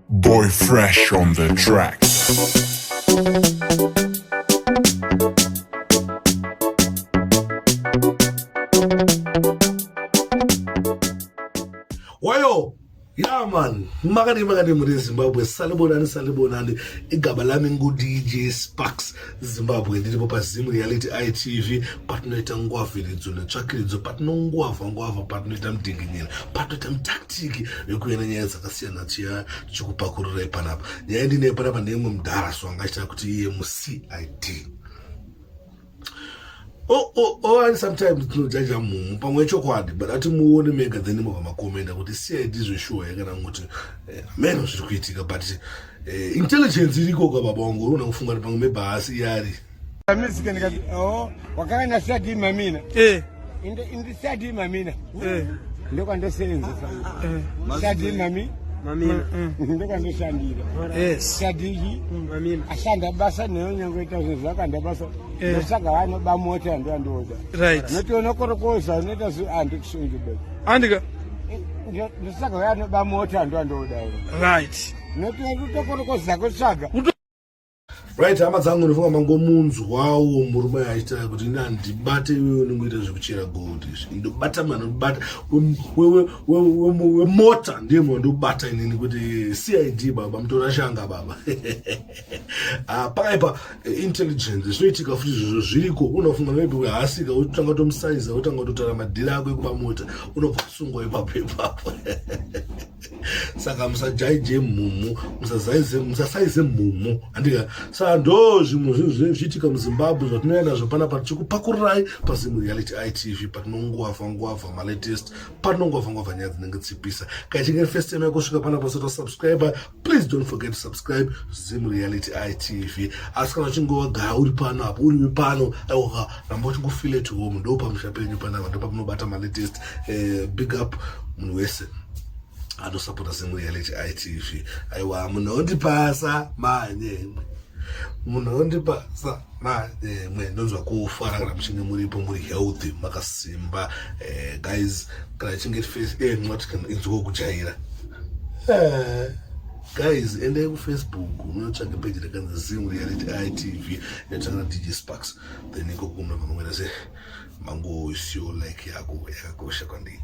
Boy Fresh on the track. Wayo, yeah man, magadi muri Zimbabwe, salibonani, igaba lami ngu DJ Sparks, Zimbabwe, ndiri popa Zim Reality ITV, patinoita ngwafu ilidzo netsvakidzo, patinoita patinoita mudinginyira, patinoita mutaktiki yekuenda nyaya dzakasiyana chikupakururai panapa. Nyaya ndine panapa neimwe mudhara swangachita kuti iye muCID. And sometimes tinojaja munhu pamwe chokwadi but ati muone mega then mubva makomenda kuti CID zveshuwa yakana kuti ameno zviri kuitika but intelligence iriko kwa baba wangu una kufunga kuti pamwe basi yari Music ndikati wakana study mamina indi study mamina ndiko ndosenza study mamina ndiko ndoshandira study mamina ashanda basa neyo nyangoita zvakanda basa ndosaka hano ba Mota ndoda right notiona korokoza unoita andikusungi be andika ndosaka hano ba Mota ndoda right notiona kutokorokoza kutsvaga right hama dzangu ndifunga mangomunzwawo murume aita kuti ndibate iwewe unongoita zvekuchera gold izvi ndobata mano ndobata wemota ndiye ndobata inini kuti CID baba Mutora Shanga baba pakaipa intelligence zvinoitika futi izvozvo zviriko unofunga maybe hasika utanga tomusaiza utanga kutotara madhiri ako ekuba Mota unobva kusungwa ipapo ipapo saka musajaije mhumu musasaize mhumu andika ndo zvimwe zviitika muZimbabwe zvatinoenda nazvo panapa tichikupakururai paZim Reality ITV patinongwavha malatest patinongwavha nyaya dzinenge tsipisa kaichinge first time yako kusvika panapa usati wasubscribe, please don't forget to subscribe Zim Reality ITV. Asi kana uchinge wagara uri pano apo uri pano aiwa ramba uchingofeel at home ndo pamusha penyu panapa ndo pamunobata malatest. Big up munhu wese anosapota Zim Reality ITV. Aiwa munondipasa manyemwe munondipasa manyemwe ndonzwa kufara kana muchinge muripo muri healthy makasimba. Guys kana chinge face mwati kana inzwa kujaira guys endai kuFacebook unotsvaka page rakanzi Zim Reality ITV yatanga DJ Sparks then iko kumwe pamwe nase mango sio like yako yakakosha kwandiri.